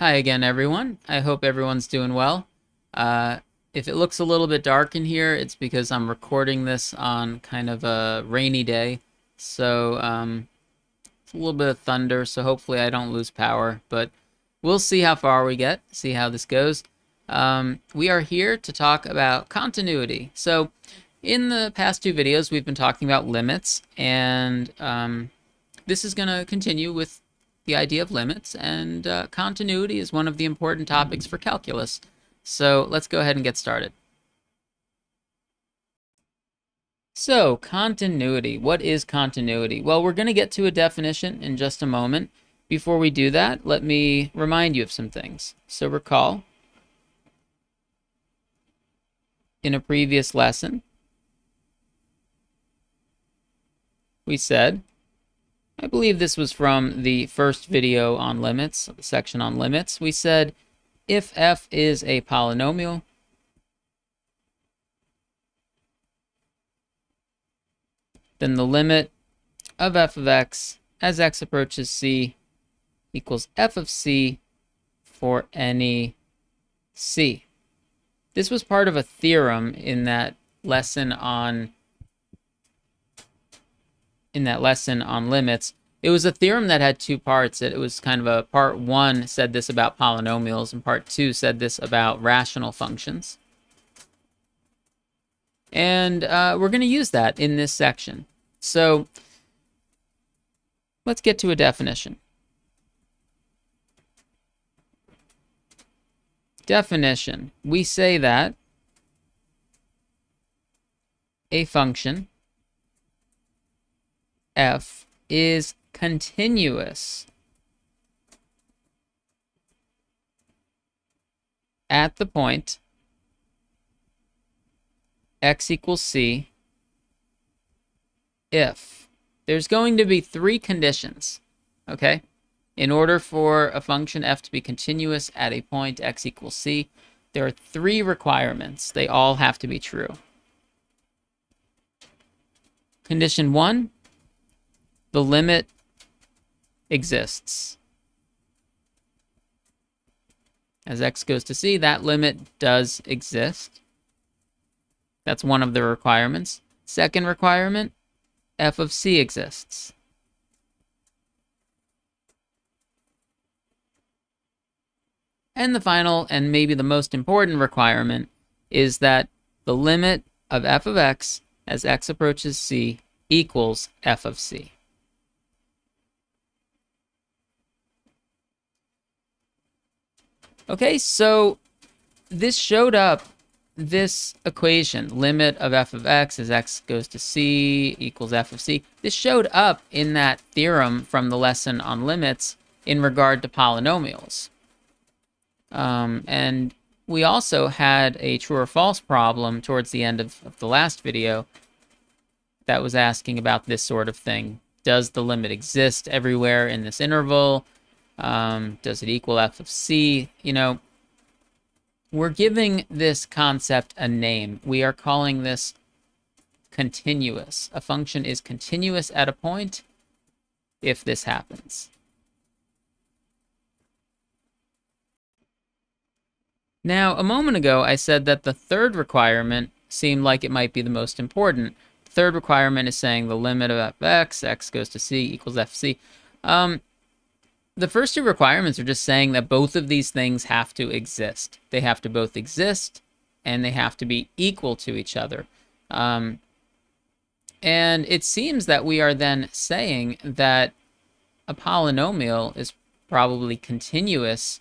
Hi again, everyone. I hope everyone's doing well. Uh, if it looks a little bit dark in here, it's because I'm recording this on kind of a rainy day. So it's a little bit of thunder, so hopefully I don't lose power. But we'll see how far we get, see how this goes. We are here to talk about continuity. So in the past two videos, we've been talking about limits, and this is going to continue with the idea of limits, and continuity is one of the important topics for calculus. So let's go ahead and get started. So, continuity. What is continuity? Well, we're going to get to a definition in just a moment. Before we do that, let me remind you of some things. So recall, in a previous lesson, we said, I believe this was from the first video on limits, the section on limits, we said if f is a polynomial, then the limit of f of x as x approaches c equals f of c for any c. This was part of a theorem in that lesson on limits. It was a theorem that had two parts. It was kind of a part one said this about polynomials, and part two said this about rational functions. And we're going to use that in this section. So let's get to a definition. Definition. We say that a function f is continuous at the point x equals c if there's going to be three conditions, okay? In order for a function f to be continuous at a point x equals c, there are three requirements. They all have to be true. Condition one, the limit exists. As x goes to c, that limit does exist. That's one of the requirements. Second requirement, f of c exists. And the final, and maybe the most important requirement, is that the limit of f of x as x approaches c equals f of c. Okay, so this showed up, this equation, limit of f of x as x goes to c equals f of c, this showed up in that theorem from the lesson on limits in regard to polynomials. And we also had a true or false problem towards the end of the last video that was asking about this sort of thing. Does the limit exist everywhere in this interval? Does it equal f of c? You know, we're giving this concept a name. We are calling this continuous. A function is continuous at a point if this happens. Now, a moment ago, I said that the third requirement seemed like it might be the most important. The third requirement is saying the limit of f of x, x goes to c equals f of c. The first two requirements are just saying that both of these things have to exist. They have to both exist, and they have to be equal to each other. And it seems that we are then saying that a polynomial is probably continuous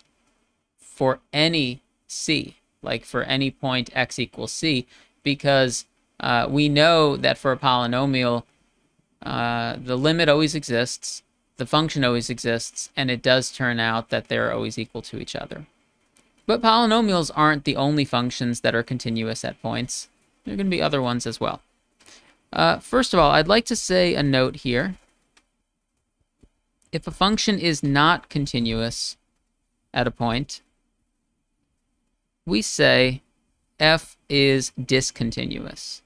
for any c, like for any point x equals c, because we know that for a polynomial, the limit always exists, the function always exists, and it does turn out that they're always equal to each other. But polynomials aren't the only functions that are continuous at points. There are going to be other ones as well. First of all, I'd like to say a note here. If a function is not continuous at a point, we say f is discontinuous.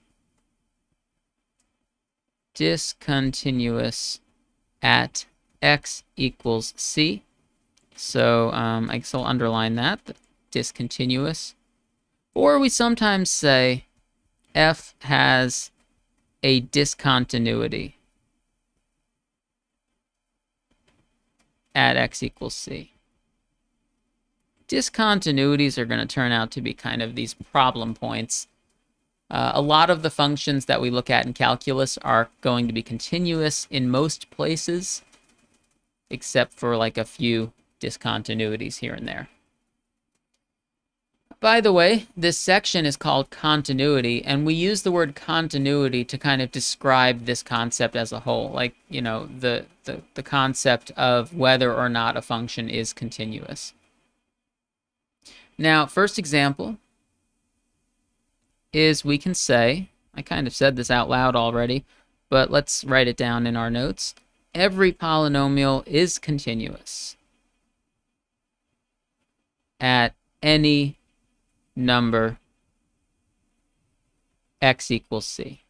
Discontinuous at x equals c. So I guess I'll underline that, discontinuous. Or we sometimes say f has a discontinuity at x equals c. Discontinuities are going to turn out to be kind of these problem points. A lot of the functions that we look at in calculus are going to be continuous in most places, except for like a few discontinuities here and there. By the way, this section is called continuity, and we use the word continuity to kind of describe this concept as a whole, like, you know, the concept of whether or not a function is continuous. Now, first example is we can say, I kind of said this out loud already, but let's write it down in our notes. Every polynomial is continuous at any number x equals c.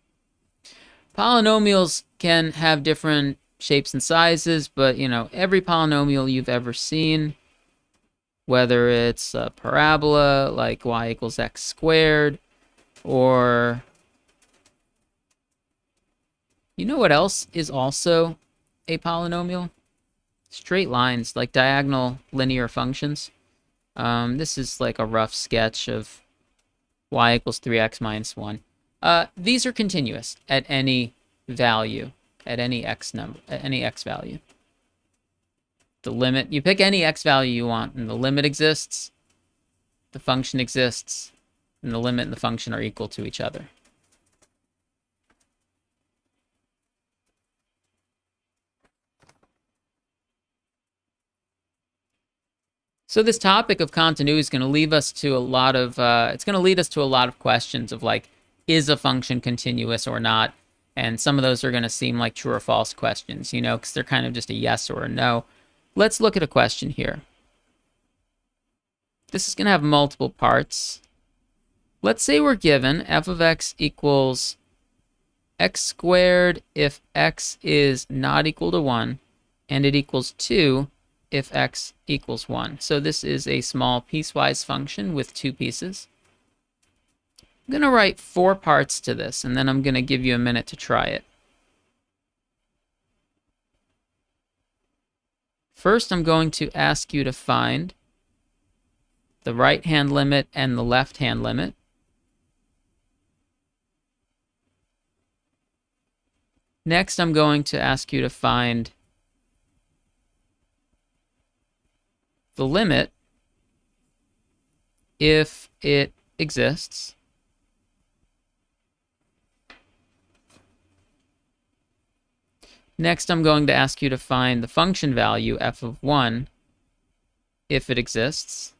Polynomials can have different shapes and sizes, but, you know, every polynomial you've ever seen, whether it's a parabola like y equals x squared, or you know what else is also a polynomial? Straight lines, like diagonal linear functions. This is like a rough sketch of y equals 3x minus 1. These are continuous at any value, at any x number, at any x value. The limit, you pick any x value you want, and the limit exists, the function exists, and the limit and the function are equal to each other. So this topic of continuity is going to lead us to a lot of questions of like, is a function continuous or not? And some of those are going to seem like true or false questions, you know, because they're kind of just a yes or a no. Let's look at a question here. This is going to have multiple parts. Let's say we're given f of x equals x squared if x is not equal to 1, and it equals 2 if x equals 1. So this is a small piecewise function with two pieces. I'm going to write 4 parts to this, and then I'm going to give you a minute to try it. First, I'm going to ask you to find the right-hand limit and the left-hand limit. Next, I'm going to ask you to find the limit if it exists. Next, I'm going to ask you to find the function value f of 1 if it exists.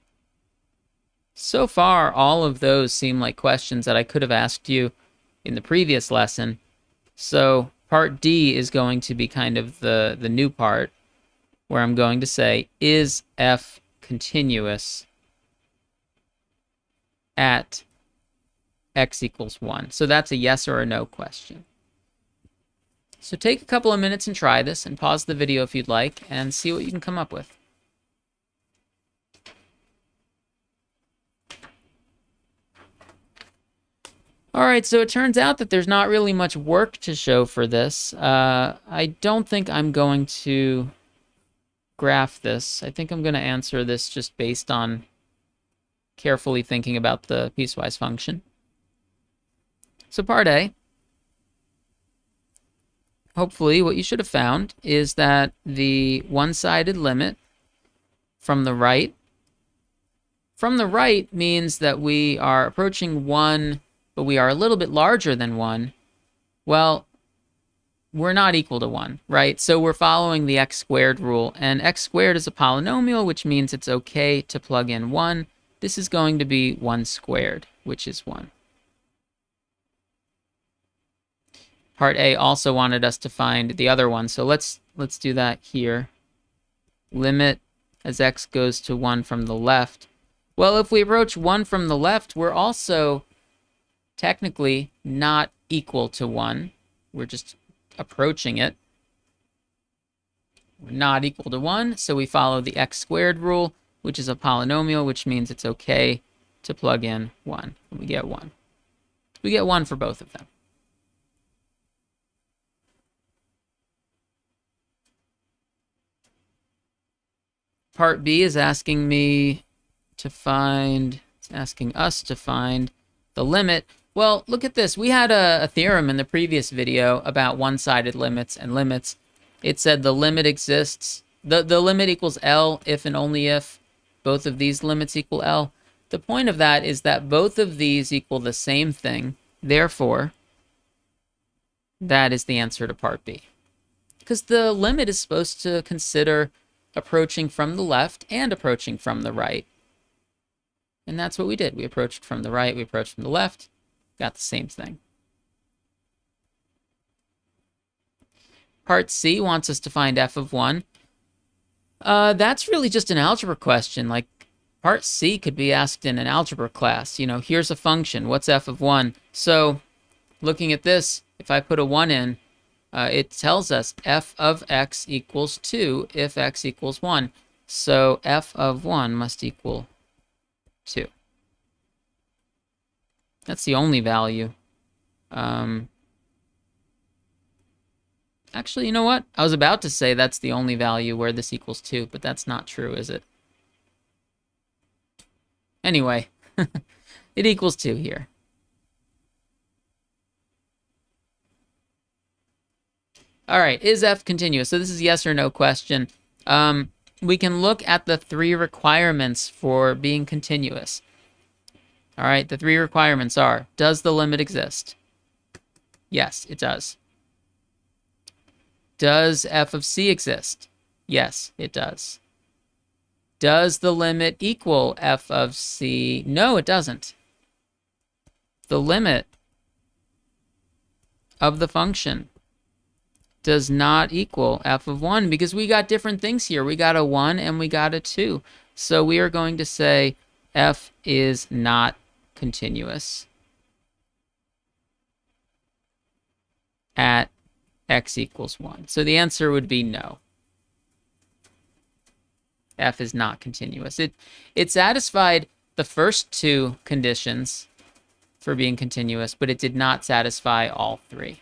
So far, all of those seem like questions that I could have asked you in the previous lesson. So part D is going to be kind of the new part, where I'm going to say, is f continuous at x equals 1? So that's a yes or a no question. So take a couple of minutes and try this, and pause the video if you'd like, and see what you can come up with. All right, so it turns out that there's not really much work to show for this. I don't think I'm going to graph this. I think I'm going to answer this just based on carefully thinking about the piecewise function. So part A, hopefully what you should have found is that the one-sided limit from the right means that we are approaching 1, but we are a little bit larger than 1. Well, we're not equal to 1, right? So we're following the x squared rule, and x squared is a polynomial, which means it's okay to plug in 1. This is going to be 1 squared, which is 1. Part A also wanted us to find the other one, so let's do that here. Limit as x goes to 1 from the left. Well, if we approach 1 from the left, we're also technically not equal to 1. We're just approaching it. not equal to 1, so we follow the x squared rule, which is a polynomial, which means it's okay to plug in 1. And we get 1. We get 1 for both of them. Part B is asking us to find the limit. Well, look at this. We had a theorem in the previous video about one-sided limits and limits. It said the limit exists. The limit equals L if and only if both of these limits equal L. The point of that is that both of these equal the same thing. Therefore, that is the answer to part B. Because the limit is supposed to consider approaching from the left and approaching from the right. And that's what we did. We approached from the right, we approached from the left, got the same thing. Part C wants us to find f of 1. That's really just an algebra question. Like, part C could be asked in an algebra class. You know, here's a function. What's f of 1? So, looking at this, if I put a 1 in, it tells us f of x equals 2 if x equals 1. So, f of 1 must equal 2. That's the only value. Actually, you know what? I was about to say that's the only value where this equals 2, but that's not true, is it? Anyway, it equals 2 here. All right, is f continuous? So this is yes or no question. We can look at the 3 requirements for being continuous. All right, the 3 requirements are, does the limit exist? Yes, it does. Does f of c exist? Yes, it does. Does the limit equal f of c? No, it doesn't. The limit of the function does not equal f of 1 because we got different things here. We got a 1 and we got a 2. So we are going to say f is not continuous at x equals 1. So the answer would be no. F is not continuous. It satisfied the first 2 conditions for being continuous, but it did not satisfy all 3.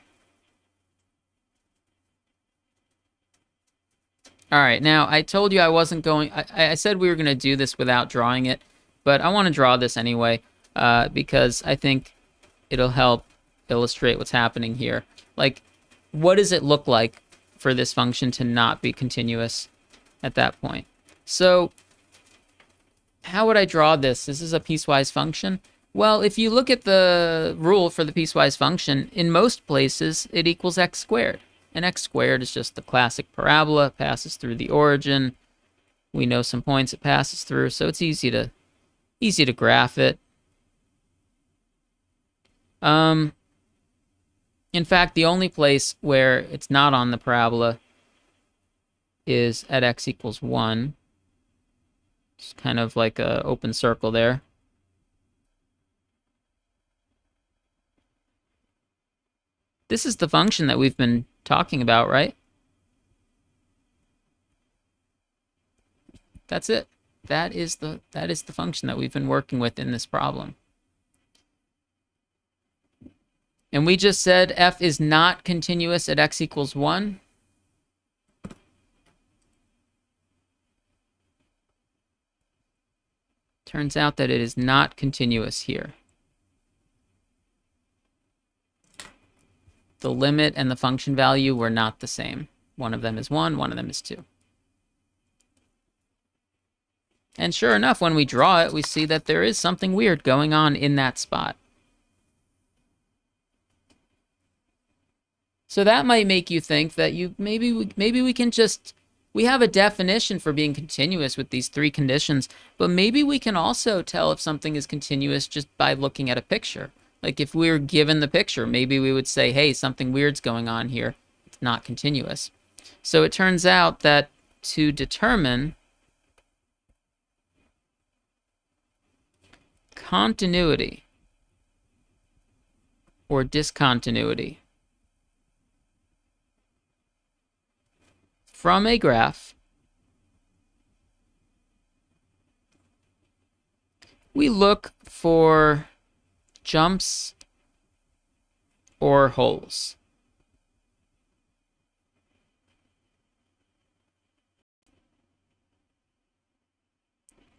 All right, now I told you I wasn't going, I said we were going to do this without drawing it, but I want to draw this anyway because I think it'll help illustrate what's happening here. Like, what does it look like for this function to not be continuous at that point? So how would I draw this? This is a piecewise function. Well, if you look at the rule for the piecewise function, in most places it equals x squared. And x squared is just the classic parabola, passes through the origin. We know some points it passes through, so it's easy to graph it. In fact, the only place where it's not on the parabola is at x equals 1. It's kind of like an open circle there. This is the function that we've been talking about, right? That's it. That is the function that we've been working with in this problem. And we just said f is not continuous at x equals 1. Turns out that it is not continuous here. The limit and the function value were not the same. One of them is 1, one of them is 2. And sure enough, when we draw it, we see that there is something weird going on in that spot. So that might make you think that maybe we can just, we have a definition for being continuous with these 3 conditions, but maybe we can also tell if something is continuous just by looking at a picture. Like if we were given the picture, maybe we would say, hey, something weird's going on here. It's not continuous. So it turns out that to determine continuity or discontinuity from a graph, we look for jumps or holes.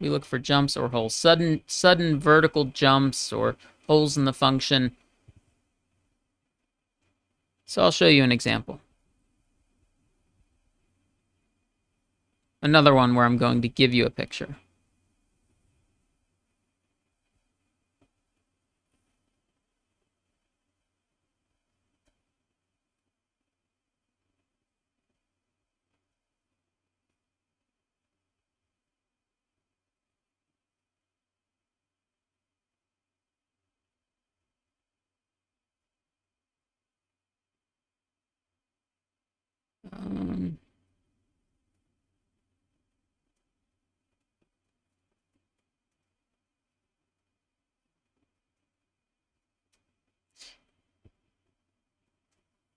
We look for jumps or holes, sudden vertical jumps or holes in the function. So I'll show you an example. Another one where I'm going to give you a picture.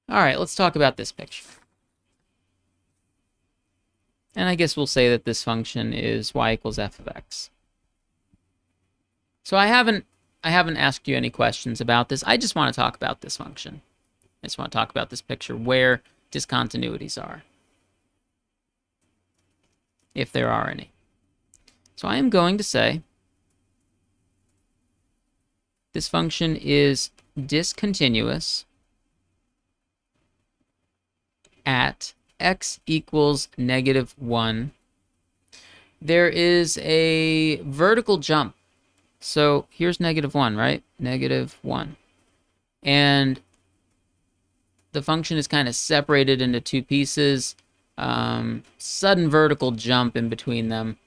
All right, let's talk about this picture. And I guess we'll say that this function is y equals f of x. So I haven't asked you any questions about this. I just want to talk about this function. I just want to talk about this picture where discontinuities are, if there are any. So I am going to say this function is discontinuous at x equals -1. There is a vertical jump. So here's -1, right? -1. And the function is kind of separated into two pieces. Sudden vertical jump in between them.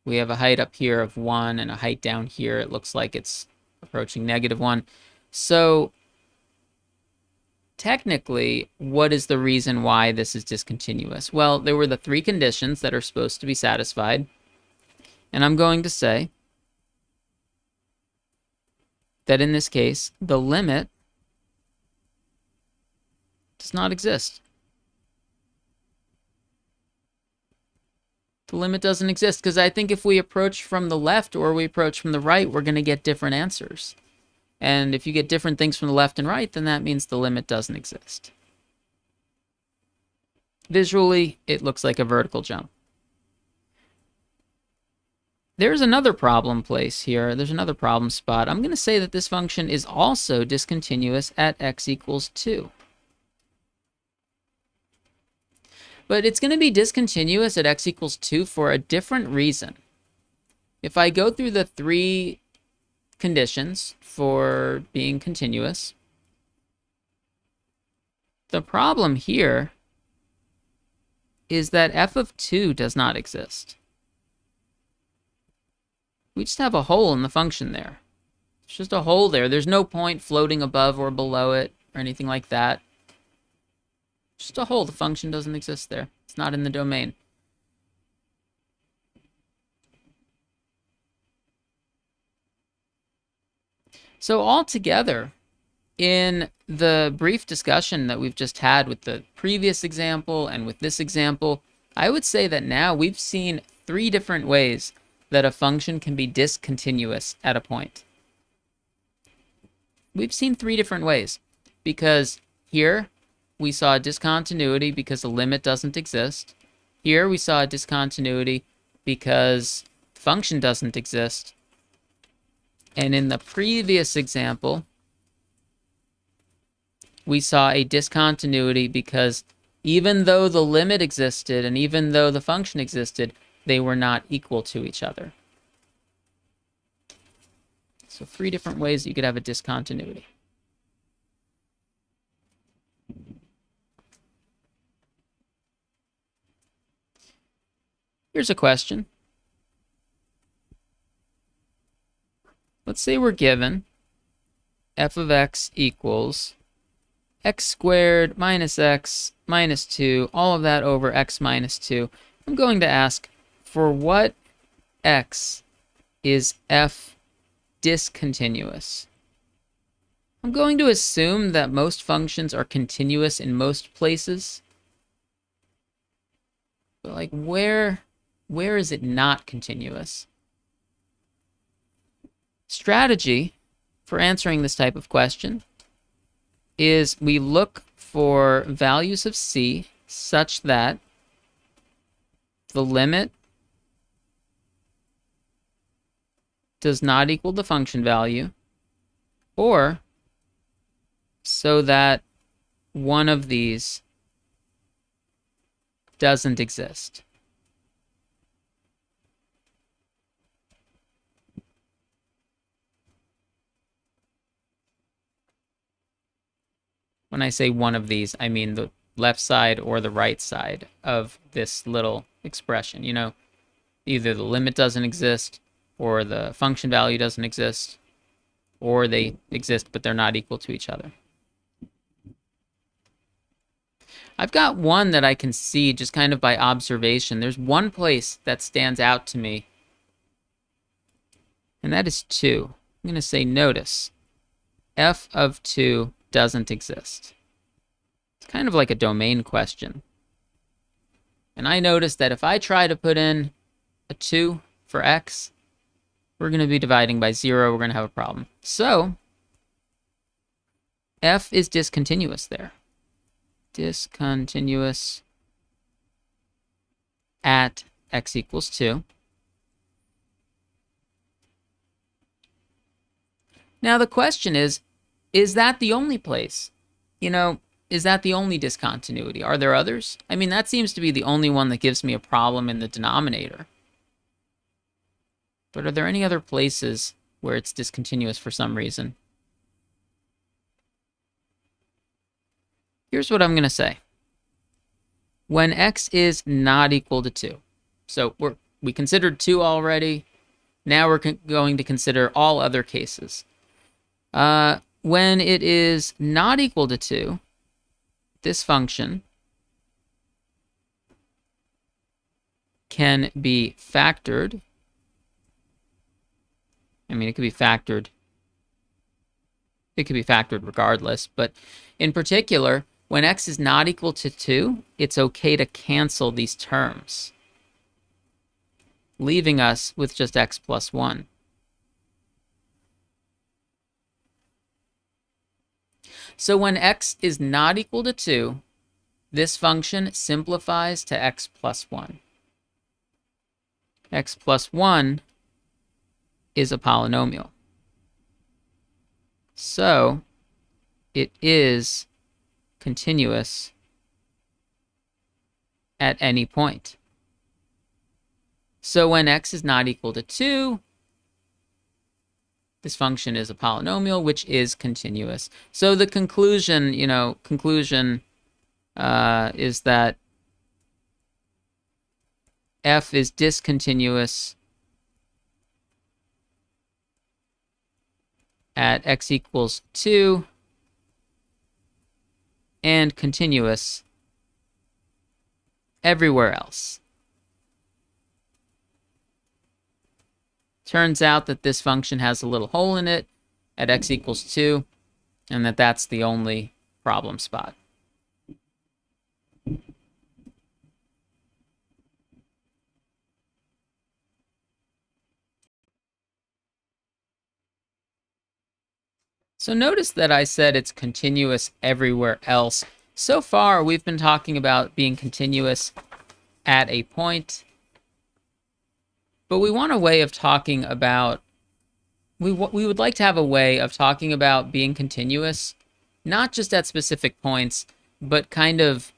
We have a height up here of 1 and a height down here. It looks like it's approaching -1. So technically, what is the reason why this is discontinuous? Well, there were the three conditions that are supposed to be satisfied. And I'm going to say that in this case, the limit does not exist. The limit doesn't exist because I think if we approach from the left or we approach from the right, we're going to get different answers. And if you get different things from the left and right, then that means the limit doesn't exist. Visually, it looks like a vertical jump. There's another problem place here. There's another problem spot. I'm going to say that this function is also discontinuous at x equals 2. But it's going to be discontinuous at x equals 2 for a different reason. If I go through the three conditions for being continuous, the problem here is that f of 2 does not exist. We just have a hole in the function there. It's just a hole there. There's no point floating above or below it or anything like that. Just a hole. The function doesn't exist there. It's not in the domain. So altogether, in the brief discussion that we've just had with the previous example and with this example, I would say that now we've seen 3 different ways that a function can be discontinuous at a point. We've seen 3 different ways, because here we saw a discontinuity because the limit doesn't exist. Here we saw a discontinuity because the function doesn't exist. And in the previous example, we saw a discontinuity because even though the limit existed and even though the function existed, they were not equal to each other. So 3 different ways you could have a discontinuity. Here's a question. Let's say we're given f of x equals x squared minus x minus 2, all of that over x minus 2. I'm going to ask, for what x is f discontinuous? I'm going to assume that most functions are continuous in most places. But like where is it not continuous? Strategy for answering this type of question is we look for values of c such that the limit does not equal the function value, or so that one of these doesn't exist. When I say one of these, I mean the left side or the right side of this little expression. You know, either the limit doesn't exist, or the function value doesn't exist, or they exist but they're not equal to each other. I've got one that I can see just kind of by observation. There's one place that stands out to me, and that is 2. I'm going to say notice f of 2 doesn't exist. It's kind of like a domain question. And I notice that if I try to put in a 2 for x, we're going to be dividing by 0. We're going to have a problem. So f is discontinuous there. Discontinuous at x equals 2. Now the question is that the only place? You know, is that the only discontinuity? Are there others? I mean, that seems to be the only one that gives me a problem in the denominator. But are there any other places where it's discontinuous for some reason? Here's what I'm going to say. When x is not equal to 2. So we considered 2 already. Now we're going to consider all other cases. When it is not equal to 2, this function can be factored. I mean, it could be factored. It could be factored regardless. But in particular, when x is not equal to 2, it's okay to cancel these terms, leaving us with just x plus 1. So when x is not equal to 2, this function simplifies to x plus 1. X plus 1 is a polynomial. So it is continuous at any point. So when x is not equal to 2, this function is a polynomial, which is continuous. So the conclusion, is that f is discontinuous at x equals 2 and continuous everywhere else. Turns out that this function has a little hole in it at x equals 2, and that's the only problem spot. So notice that I said it's continuous everywhere else. So far, we've been talking about being continuous at a point, but we want a way of talking about, we would like to have a way of talking about being continuous, not just at specific points, but kind of,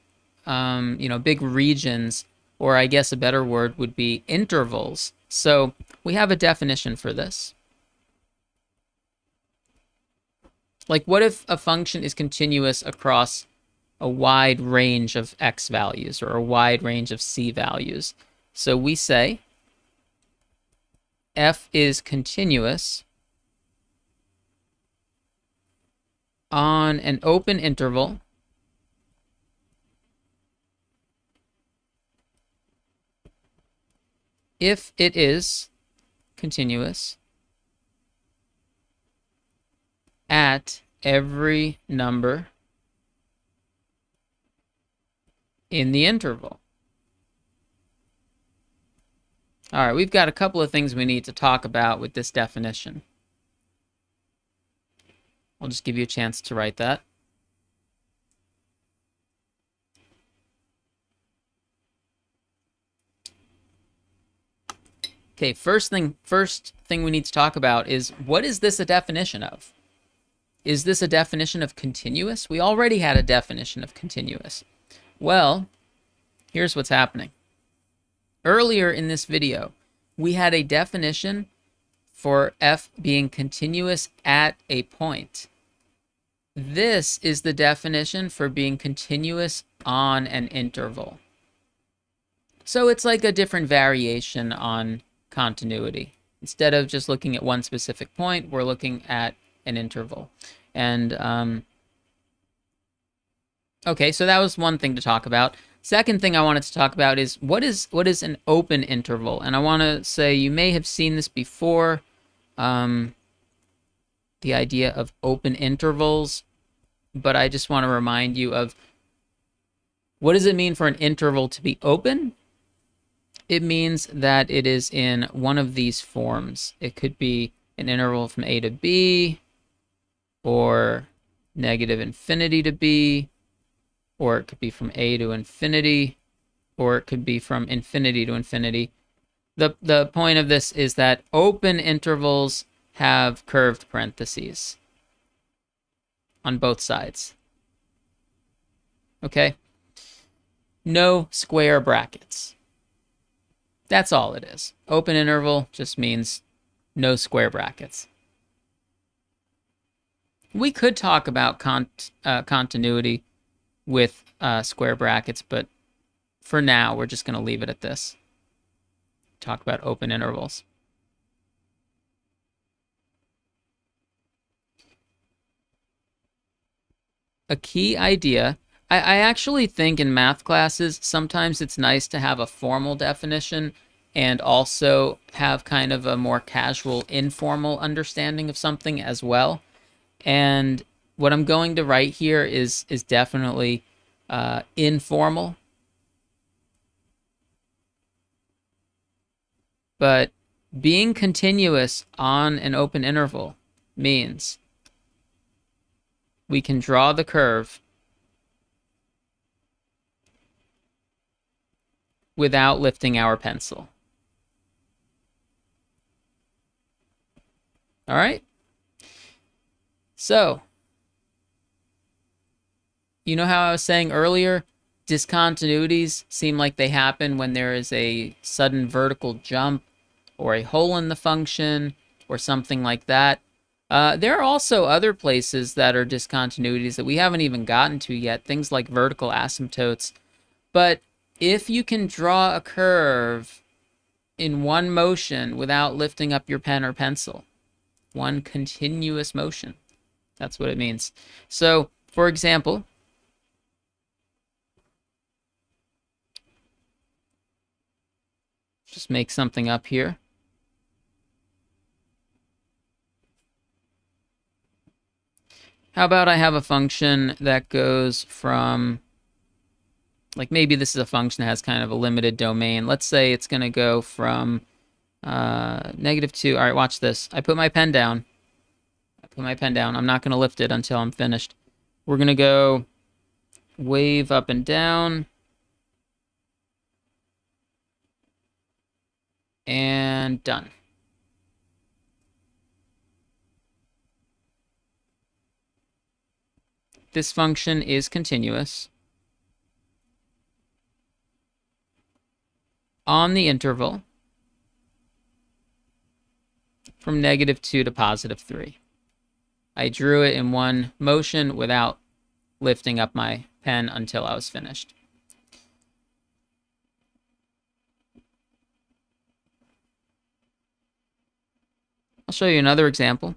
big regions, or I guess a better word would be intervals. So we have a definition for this. Like, what if a function is continuous across a wide range of x values or a wide range of c values? So we say f is continuous on an open interval if it is continuous at every number in the interval. All right, we've got a couple of things we need to talk about with this definition. I'll just give you a chance to write that. Okay, first thing we need to talk about is, what is this a definition of? Is this a definition of continuous? We already had a definition of continuous. Well, here's what's happening. Earlier in this video, we had a definition for f being continuous at a point. This is the definition for being continuous on an interval. So it's like a different variation on continuity. Instead of just looking at one specific point, we're looking at an interval. And okay, so that was one thing to talk about. Second thing I wanted to talk about is what is an open interval? And I want to say you may have seen this before, the idea of open intervals, but I just want to remind you of, what does it mean for an interval to be open? It means that it is in one of these forms. It could be an interval from a to b, or negative infinity to b, or it could be from a to infinity, or it could be from infinity to infinity. The point of this is that open intervals have curved parentheses on both sides. Okay? No square brackets. That's all it is. Open interval just means no square brackets. We could talk about continuity with square brackets, but for now, we're just going to leave it at this. Talk about open intervals. A key idea, I actually think in math classes, sometimes it's nice to have a formal definition and also have kind of a more casual, informal understanding of something as well. And what I'm going to write here is definitely informal. But being continuous on an open interval means we can draw the curve without lifting our pencil. All right? So, you know how I was saying earlier, discontinuities seem like they happen when there is a sudden vertical jump or a hole in the function or something like that. There are also other places that are discontinuities that we haven't even gotten to yet, things like vertical asymptotes. But if you can draw a curve in one motion without lifting up your pen or pencil, one continuous motion, that's what it means. So, for example, just make something up here. How about I have a function that goes from, like maybe this is a function that has kind of a limited domain. Let's say it's going to go from -2. All right, watch this. I put my pen down. I'm not going to lift it until I'm finished. We're going to go wave up and down. And done. This function is continuous on the interval from -2 to +3. I drew it in one motion without lifting up my pen until I was finished. I'll show you another example.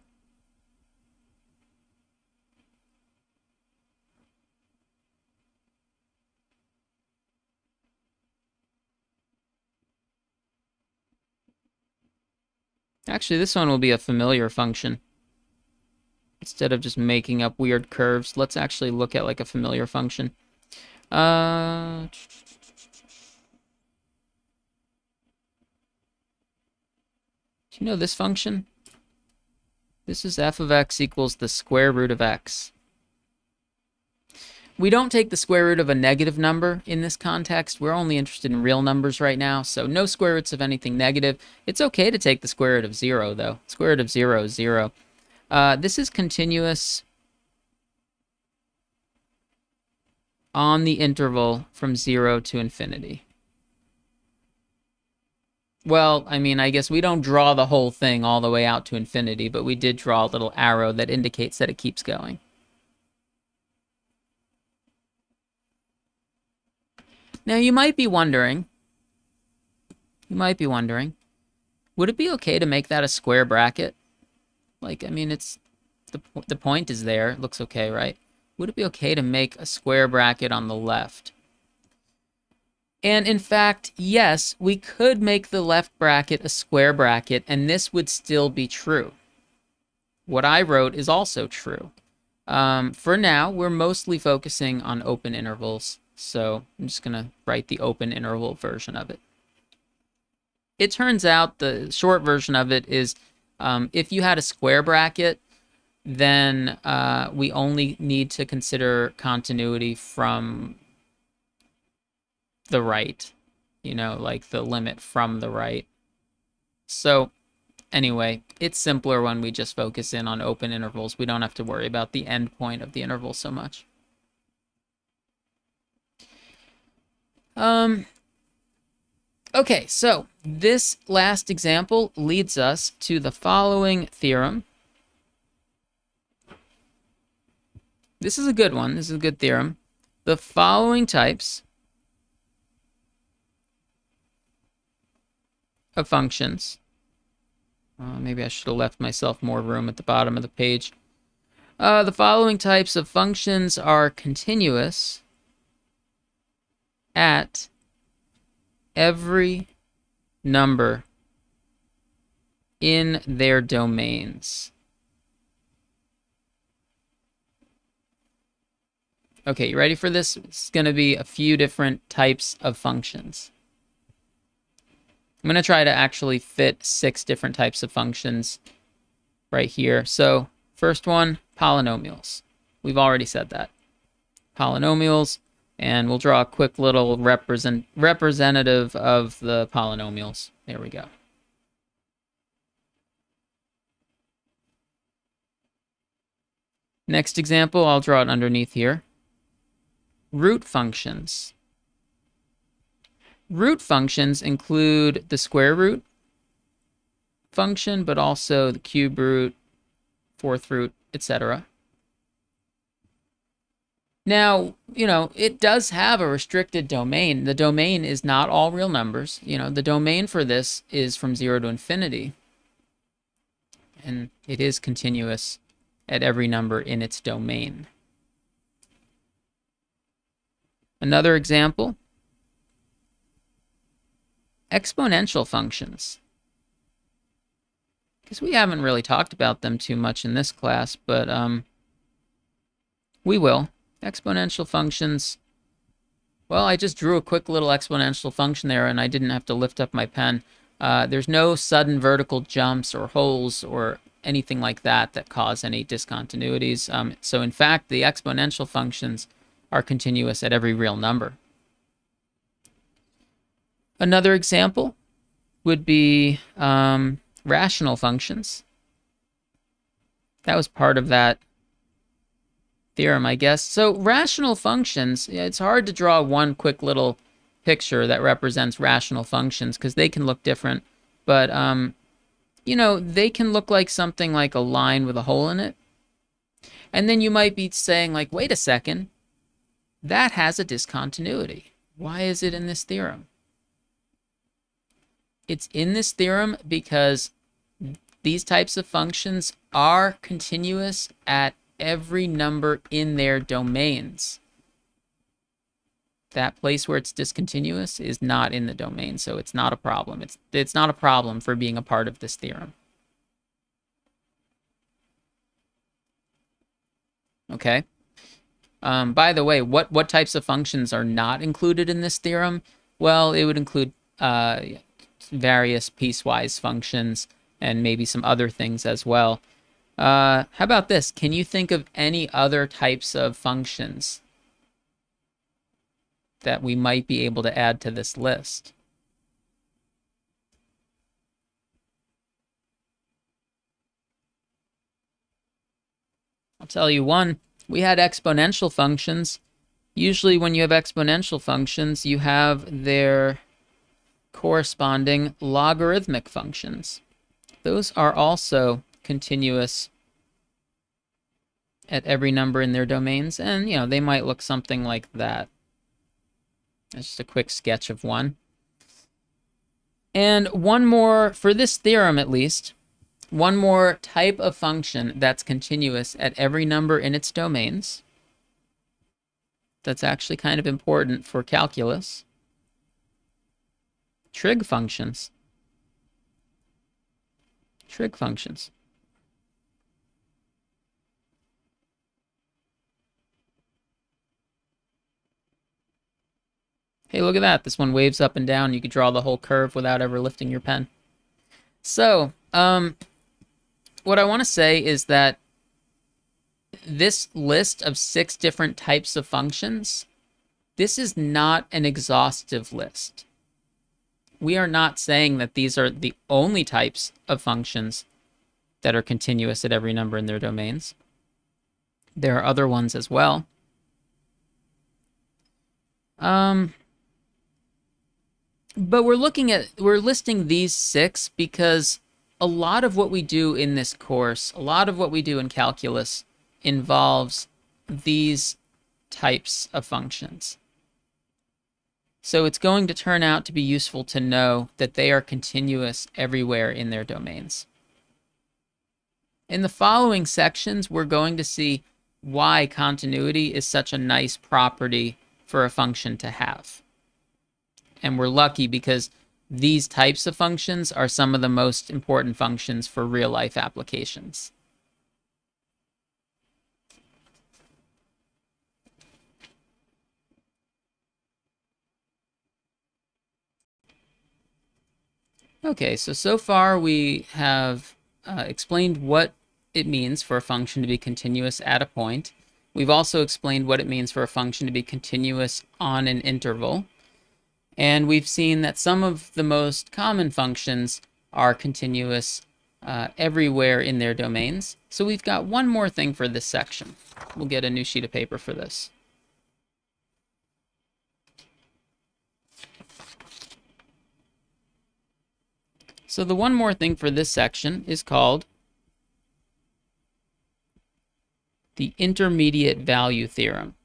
Actually, this one will be a familiar function. Instead of just making up weird curves, let's actually look at like a familiar function. Do you know this function? This is f of x equals the square root of x. We don't take the square root of a negative number in this context. We're only interested in real numbers right now, so no square roots of anything negative. It's okay to take the square root of 0, though. Square root of 0 is 0. This is continuous on the interval from 0 to infinity. Well, I mean, I guess we don't draw the whole thing all the way out to infinity, but we did draw a little arrow that indicates that it keeps going. Now, you might be wondering, would it be okay to make that a square bracket? Like, I mean, it's the point is there. It looks okay, right? Would it be okay to make a square bracket on the left? And in fact, yes, we could make the left bracket a square bracket, and this would still be true. What I wrote is also true. For now, we're mostly focusing on open intervals, so I'm just going to write the open interval version of it. It turns out the short version of it is if you had a square bracket, then we only need to consider continuity from the right, you know, like the limit from the right. So anyway, it's simpler when we just focus in on open intervals. We don't have to worry about the end point of the interval so much. Okay, so this last example leads us to the following theorem. This is a good one. This is a good theorem. The following types of functions. Maybe I should have left myself more room at the bottom of the page. The following types of functions are continuous at every number in their domains. Okay, you ready for this? It's going to be a few different types of functions. I'm going to try to actually fit 6 different types of functions right here. So first one, polynomials. We've already said that. Polynomials, and we'll draw a quick little representative of the polynomials. There we go. Next example, I'll draw it underneath here. Root functions. Root functions include the square root function, but also the cube root, fourth root, etc. Now, you know, it does have a restricted domain. The domain is not all real numbers. You know, the domain for this is from 0 to infinity. And it is continuous at every number in its domain. Another example, exponential functions. Because we haven't really talked about them too much in this class, but we will. Exponential functions. Well, I just drew a quick little exponential function there, and I didn't have to lift up my pen. There's no sudden vertical jumps or holes or anything like that that cause any discontinuities. So in fact, the exponential functions are continuous at every real number. Another example would be rational functions. That was part of that theorem, I guess. So rational functions, it's hard to draw one quick little picture that represents rational functions because they can look different. But, you know, they can look like something like a line with a hole in it. And then you might be saying, like, wait a second, that has a discontinuity. Why is it in this theorem? It's in this theorem because these types of functions are continuous at every number in their domains. That place where it's discontinuous is not in the domain, so it's not a problem. It's not a problem for being a part of this theorem. Okay. By the way, what types of functions are not included in this theorem? Well, it would include various piecewise functions, and maybe some other things as well. How about this? Can you think of any other types of functions that we might be able to add to this list? I'll tell you one. We had exponential functions. Usually when you have exponential functions, you have their corresponding logarithmic functions. Those are also continuous at every number in their domains, and they might look something like that. That's just a quick sketch of one. And one more, for this theorem at least, one more type of function that's continuous at every number in its domains. That's actually kind of important for calculus. Trig functions. Trig functions. Hey, look at that. This one waves up and down. You could draw the whole curve without ever lifting your pen. So, what I want to say is that this list of 6 different types of functions, this is not an exhaustive list. We are not saying that these are the only types of functions that are continuous at every number in their domains. There are other ones as well. But we're listing these 6 because a lot of what we do in this course, a lot of what we do in calculus involves these types of functions. So it's going to turn out to be useful to know that they are continuous everywhere in their domains. In the following sections, we're going to see why continuity is such a nice property for a function to have. And we're lucky because these types of functions are some of the most important functions for real-life applications. Okay, so far we have explained what it means for a function to be continuous at a point. We've also explained what it means for a function to be continuous on an interval. And we've seen that some of the most common functions are continuous everywhere in their domains. So we've got one more thing for this section. We'll get a new sheet of paper for this. So the one more thing for this section is called the intermediate value theorem.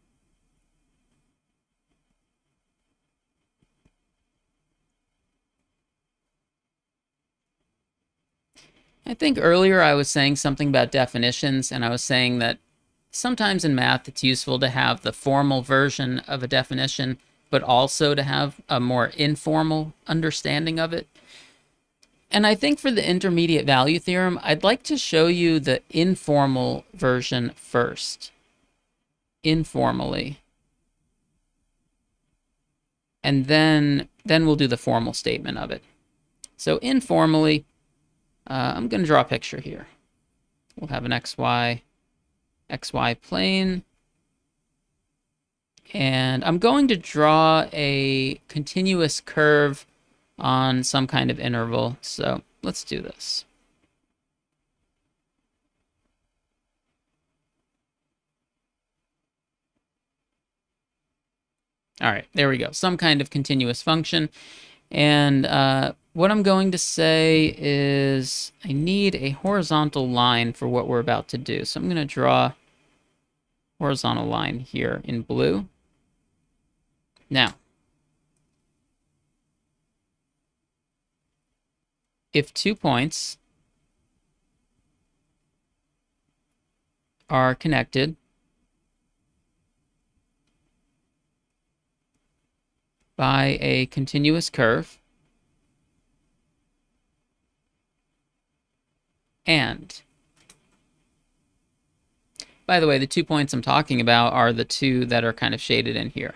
I think earlier I was saying something about definitions, and I was saying that sometimes in math it's useful to have the formal version of a definition, but also to have a more informal understanding of it. And I think for the intermediate value theorem, I'd like to show you the informal version first. Informally. And then we'll do the formal statement of it. So informally, I'm going to draw a picture here. We'll have an xy plane. And I'm going to draw a continuous curve on some kind of interval. So let's do this. All right, there we go. Some kind of continuous function. And what I'm going to say is I need a horizontal line for what we're about to do. So I'm going to draw a horizontal line here in blue. Now, if 2 points are connected by a continuous curve, and by the way, the 2 points I'm talking about are the 2 that are kind of shaded in here.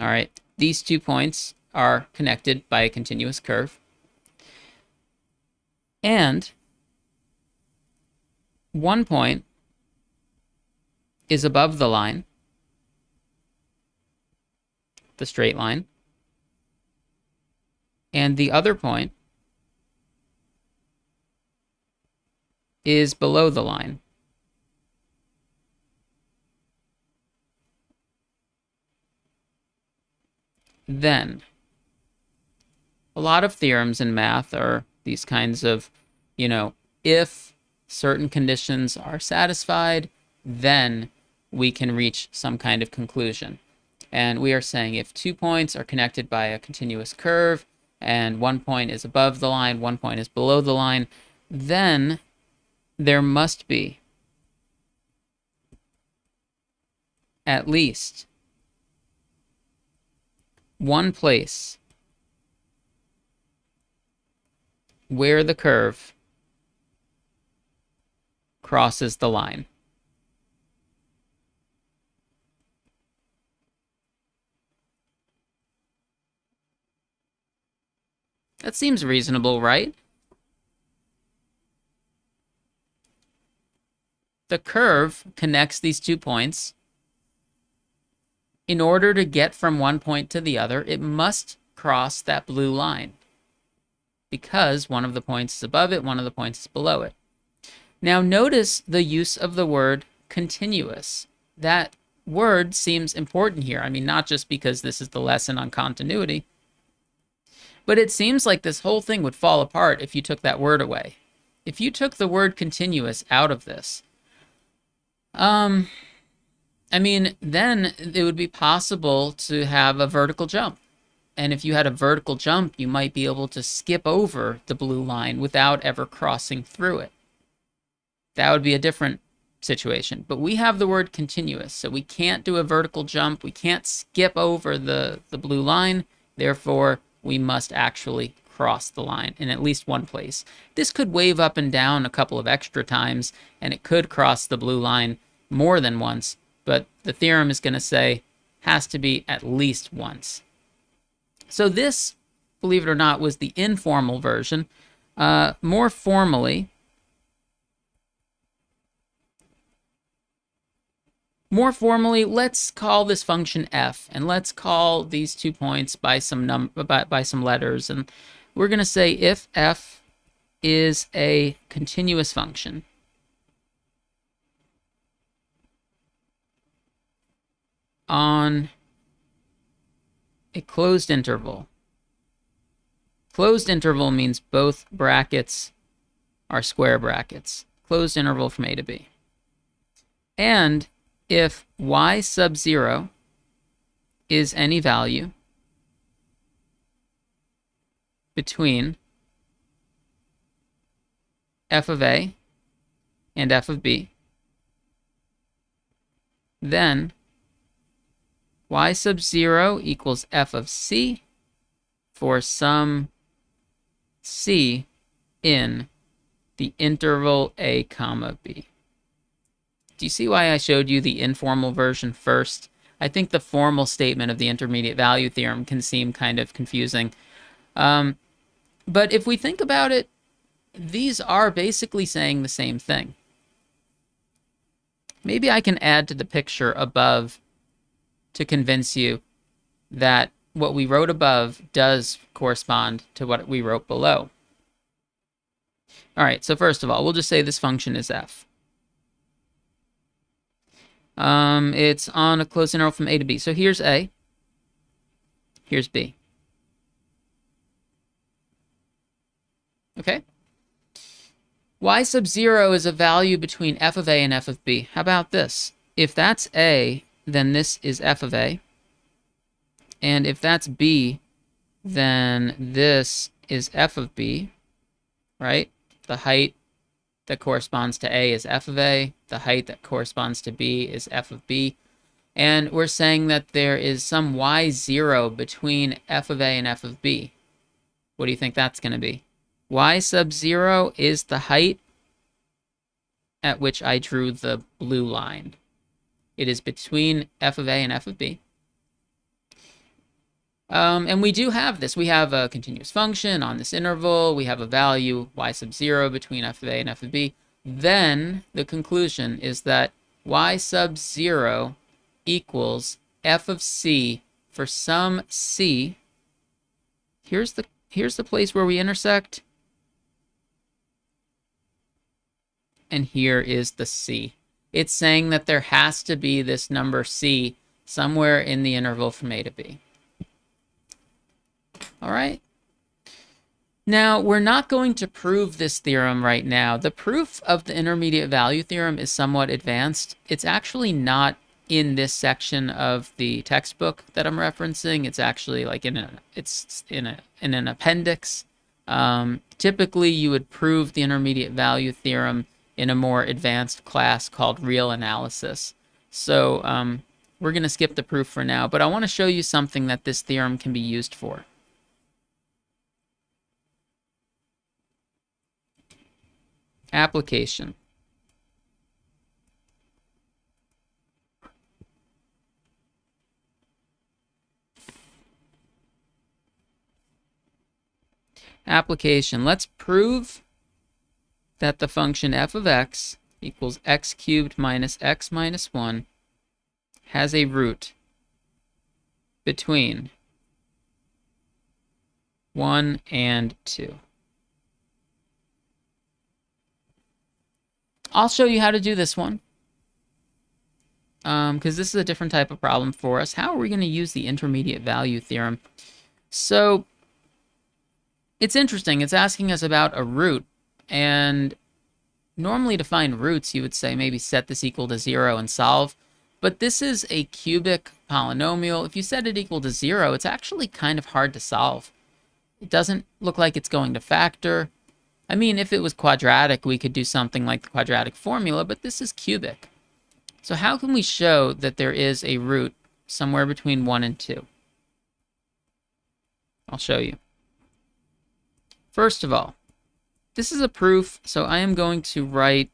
All right, these 2 points are connected by a continuous curve. And one point is above the line, the straight line, and the other point is below the line. Then, a lot of theorems in math are these kinds of, if certain conditions are satisfied, then we can reach some kind of conclusion. And we are saying if 2 points are connected by a continuous curve, and 1 point is above the line, 1 point is below the line, then there must be at least one place where the curve crosses the line. That seems reasonable, right? The curve connects these 2 points. In order to get from one point to the other, it must cross that blue line, because one of the points is above it, one of the points is below it. Now notice the use of the word continuous. That word seems important here. I mean, not just because this is the lesson on continuity, but it seems like this whole thing would fall apart if you took that word away. If you took the word continuous out of this, then it would be possible to have a vertical jump. And if you had a vertical jump, you might be able to skip over the blue line without ever crossing through it. That would be a different situation. But we have the word continuous, so we can't do a vertical jump. We can't skip over the blue line. Therefore, we must actually cross the line in at least one place. This could wave up and down a couple of extra times, and it could cross the blue line more than once, but the theorem is going to say has to be at least once. So this, believe it or not, was the informal version. More formally, let's call this function f, and let's call these 2 points by some letters, and we're going to say if f is a continuous function on a closed interval. Closed interval means both brackets are square brackets. Closed interval from a to b. And if y sub 0 is any value between f of a and f of b, then y sub 0 equals f of c for some c in the interval a comma b. Do you see why I showed you the informal version first? I think the formal statement of the intermediate value theorem can seem kind of confusing. But if we think about it, these are basically saying the same thing. Maybe I can add to the picture above to convince you that what we wrote above does correspond to what we wrote below. All right, so first of all, we'll just say this function is f. It's on a closed interval from a to b. So here's a, here's b. Okay? Y sub 0 is a value between f of a and f of b. How about this? If that's a, then this is f of a. And if that's b, then this is f of b, right? The height that corresponds to a is f of a. The height that corresponds to b is f of b. And we're saying that there is some y0 between f of a and f of b. What do you think that's going to be? Y sub 0 is the height at which I drew the blue line. It is between f of a and f of b. And we do have this. We have a continuous function on this interval. We have a value y sub 0 between f of a and f of b. Then the conclusion is that y sub 0 equals f of c for some c. Here's the place where we intersect. And here is the c. It's saying that there has to be this number c somewhere in the interval from a to b. All right. Now, we're not going to prove this theorem right now. The proof of the intermediate value theorem is somewhat advanced. It's actually not in this section of the textbook that I'm referencing. It's actually like in an appendix. Typically, you would prove the intermediate value theorem in a more advanced class called real analysis. So we're going to skip the proof for now, but I want to show you something that this theorem can be used for. Application. Application. Let's prove that the function f of x equals x cubed minus x minus 1 has a root between 1 and 2. I'll show you how to do this one, because this is a different type of problem for us. How are we going to use the intermediate value theorem? So it's interesting. It's asking us about a root, and normally to find roots, you would say maybe set this equal to 0 and solve. But this is a cubic polynomial. If you set it equal to 0, it's actually kind of hard to solve. It doesn't look like it's going to factor. I mean, if it was quadratic, we could do something like the quadratic formula, but this is cubic. So how can we show that there is a root somewhere between 1 and 2? I'll show you. First of all, this is a proof, so I am going to write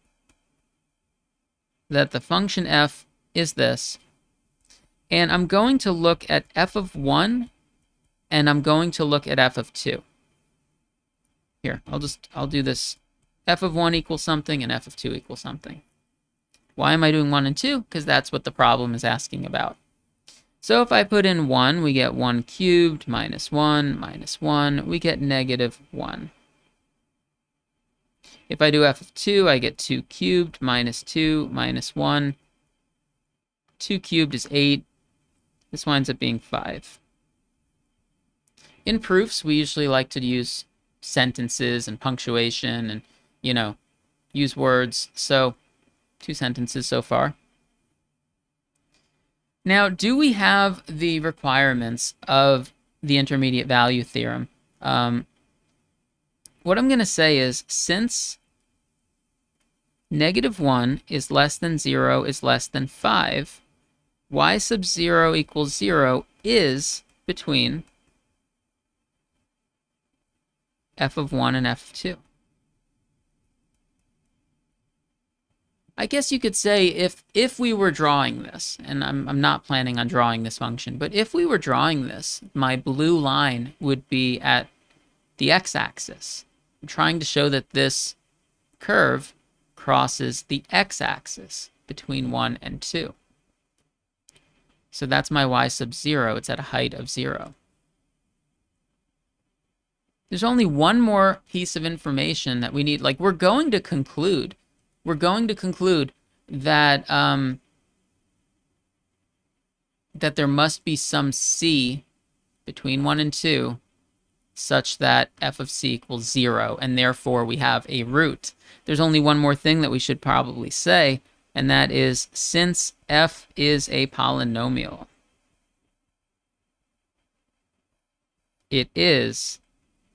that the function f is this, and I'm going to look at f of 1, and I'm going to look at f of 2. Here, I'll do this. F of 1 equals something, and f of 2 equals something. Why am I doing 1 and 2? Because that's what the problem is asking about. So if I put in 1, we get 1 cubed minus 1 minus 1. We get negative 1. If I do f of 2, I get 2 cubed minus 2 minus 1. 2 cubed is 8. This winds up being 5. In proofs, we usually like to use sentences and punctuation and, use words. So 2 sentences so far. Now, do we have the requirements of the intermediate value theorem? What I'm going to say is, since negative 1 is less than 0 is less than 5, y sub 0 equals 0 is between f of 1 and f of 2. I guess you could say if we were drawing this, and I'm not planning on drawing this function, but if we were drawing this, my blue line would be at the x-axis. I'm trying to show that this curve crosses the x-axis between 1 and 2. So that's my y sub 0. It's at a height of 0. There's only one more piece of information that we need. Like, we're going to conclude that that there must be some c between 1 and 2 such that f of c equals 0, and therefore we have a root. There's only one more thing that we should probably say, and that is, since f is a polynomial, it is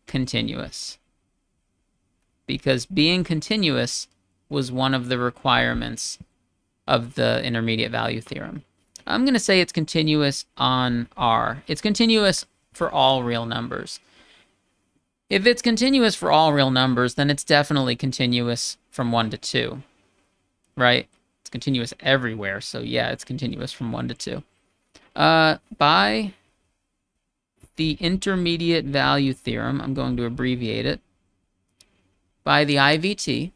continuous, because being continuous was one of the requirements of the intermediate value theorem. I'm going to say it's continuous on R. It's continuous for all real numbers. If it's continuous for all real numbers, then it's definitely continuous from 1 to 2, right? It's continuous everywhere, so yeah, it's continuous from 1 to 2. By the intermediate value theorem, I'm going to abbreviate it, by the IVT,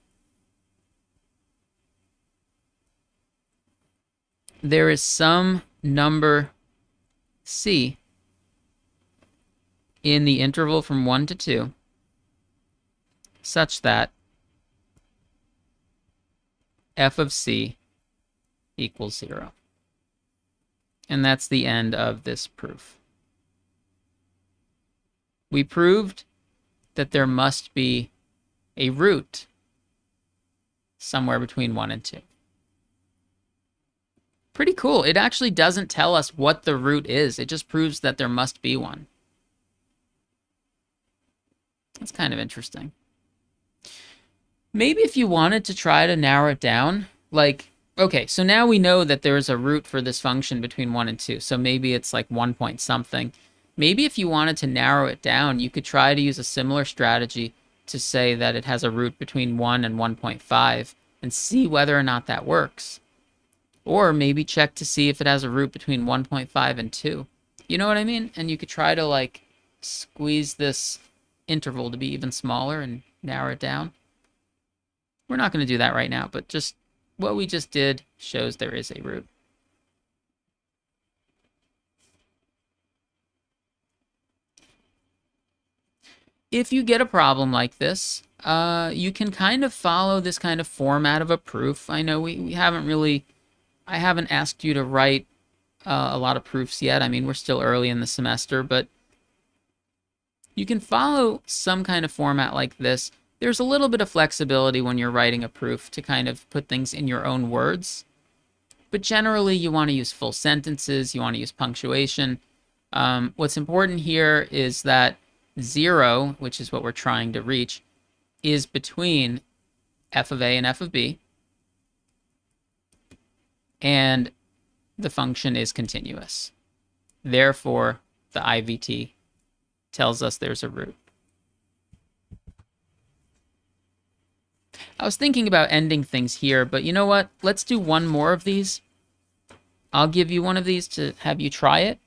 there is some number c in the interval from 1 to 2 such that f of c equals 0. And that's the end of this proof. We proved that there must be a root somewhere between 1 and 2. Pretty cool. It actually doesn't tell us what the root is. It just proves that there must be one. That's kind of interesting. Maybe if you wanted to try to narrow it down, like, okay, so now we know that there's a root for this function between 1 and 2. So maybe it's like 1 point something. Maybe if you wanted to narrow it down, you could try to use a similar strategy to say that it has a root between 1 and 1.5 and see whether or not that works. Or maybe check to see if it has a root between 1.5 and 2. You know what I mean? And you could try to like squeeze this interval to be even smaller and narrow it down. We're not going to do that right now, but just what we just did shows there is a root. If you get a problem like this, you can kind of follow this kind of format of a proof. I know we haven't really, I haven't asked you to write a lot of proofs yet. I mean, we're still early in the semester, but you can follow some kind of format like this. There's a little bit of flexibility when you're writing a proof to kind of put things in your own words. But generally, you want to use full sentences. You want to use punctuation. What's important here is that 0, which is what we're trying to reach, is between f of a and f of b. And the function is continuous. Therefore, the IVT tells us there's a root. I was thinking about ending things here, but you know what? Let's do one more of these. I'll give you one of these to have you try it.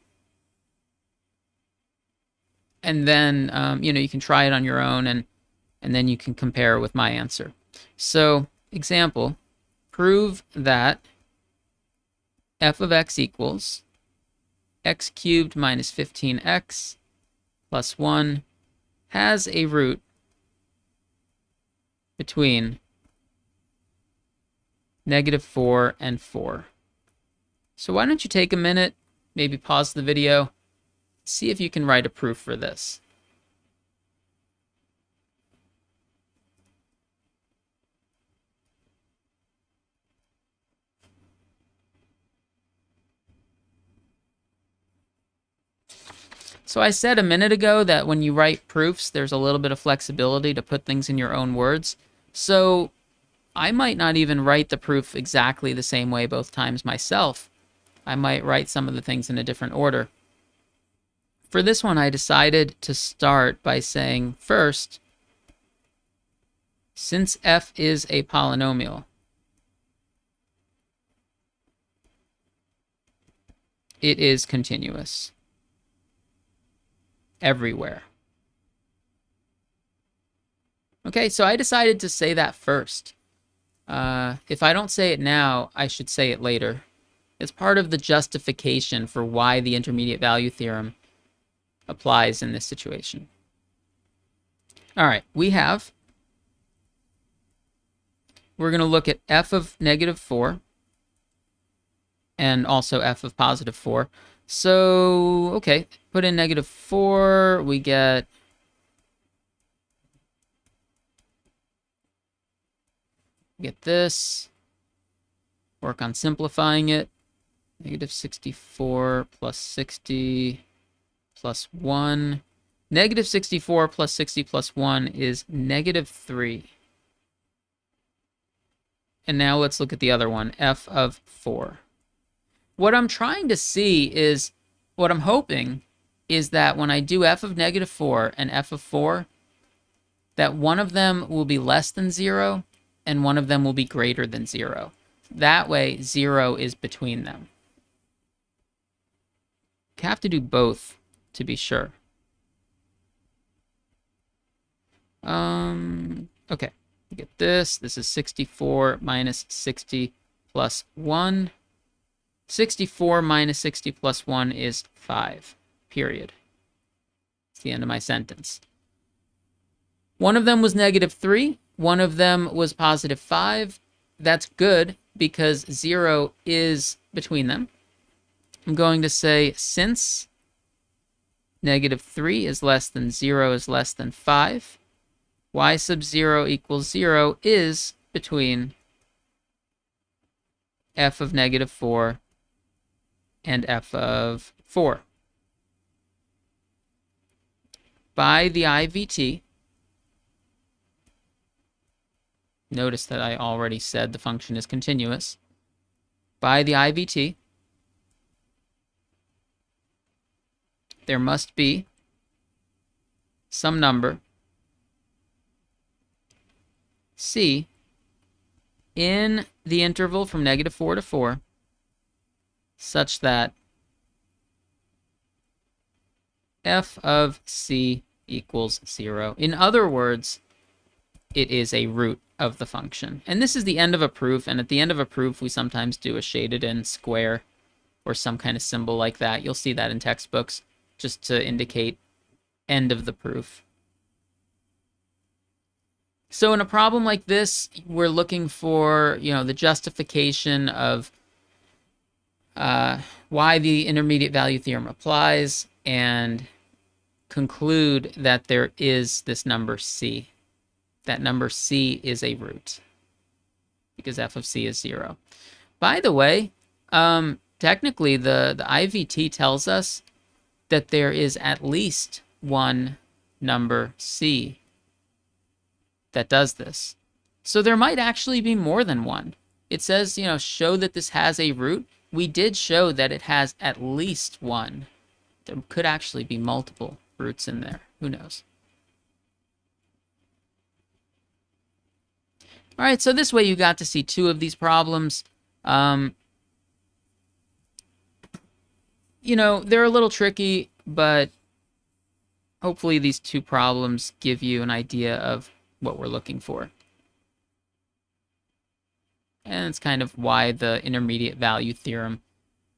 And then, you can try it on your own, and then you can compare with my answer. So, example, prove that f of x equals x cubed minus 15x plus 1 has a root between -4 and 4. So why don't you take a minute, maybe pause the video, see if you can write a proof for this. So I said a minute ago that when you write proofs, there's a little bit of flexibility to put things in your own words. So I might not even write the proof exactly the same way both times myself. I might write some of the things in a different order. For this one, I decided to start by saying, first, since f is a polynomial, it is continuous everywhere. Okay, so I decided to say that first. If I don't say it now, I should say it later. It's part of the justification for why the intermediate value theorem applies in this situation. All right, we're going to look at f of -4 and also f of +4. So, okay, put in -4, we get this. Work on simplifying it. -64 plus 60 plus 1. -64 plus 60 plus 1 is -3. And now let's look at the other one, f of 4. What I'm trying to see is, what I'm hoping is that when I do f of -4 and f of 4, that one of them will be less than 0 and one of them will be greater than 0. That way, 0 is between them. You have to do both to be sure. Okay, get this. This is 64 minus 60 plus 1. 64 minus 60 plus 1 is 5, period. It's the end of my sentence. One of them was -3. One of them was +5. That's good because 0 is between them. I'm going to say since -3 is less than 0 is less than 5, y sub 0 equals 0 is between f of -4 and f of 4. By the IVT, notice that I already said the function is continuous. By the IVT, there must be some number c in the interval from -4 to 4 such that f of c equals 0. In other words, it is a root of the function. And this is the end of a proof, and at the end of a proof we sometimes do a shaded in square or some kind of symbol like that. You'll see that in textbooks just to indicate end of the proof. So in a problem like this, we're looking for, the justification of why the intermediate value theorem applies and conclude that there is this number c. That number c is a root because f of c is 0. By the way, technically the IVT tells us that there is at least one number c that does this. So there might actually be more than one. It says, show that this has a root. We did show that it has at least one. There could actually be multiple roots in there. Who knows? All right, so this way you got to see 2 of these problems. They're a little tricky, but hopefully these 2 problems give you an idea of what we're looking for. And it's kind of why the intermediate value theorem,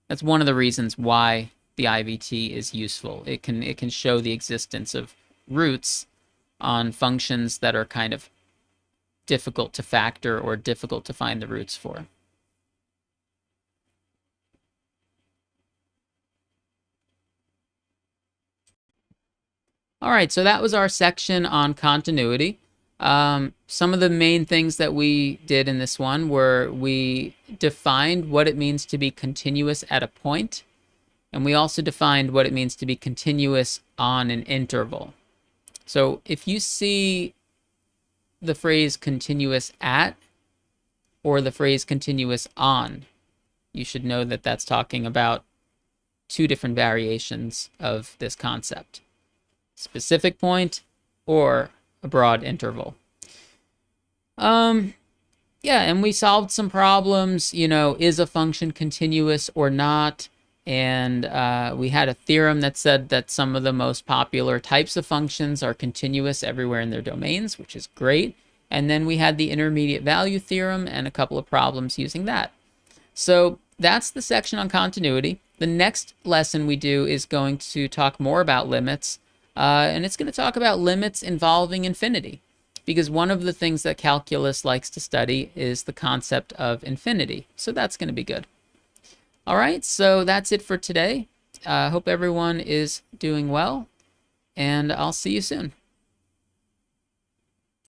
that's one of the reasons why the IVT is useful. It can show the existence of roots on functions that are kind of difficult to factor or difficult to find the roots for. All right, so that was our section on continuity. Some of the main things that we did in this one were we defined what it means to be continuous at a point, and we also defined what it means to be continuous on an interval. So if you see the phrase continuous at or the phrase continuous on, you should know that that's talking about 2 different variations of this concept. Specific point or a broad interval. Yeah, and we solved some problems, is a function continuous or not? And we had a theorem that said that some of the most popular types of functions are continuous everywhere in their domains, which is great. And then we had the intermediate value theorem and a couple of problems using that. So that's the section on continuity. The next lesson we do is going to talk more about limits. And it's going to talk about limits involving infinity, because one of the things that calculus likes to study is the concept of infinity. So that's going to be good. All right, so that's it for today. Hope everyone is doing well, and I'll see you soon.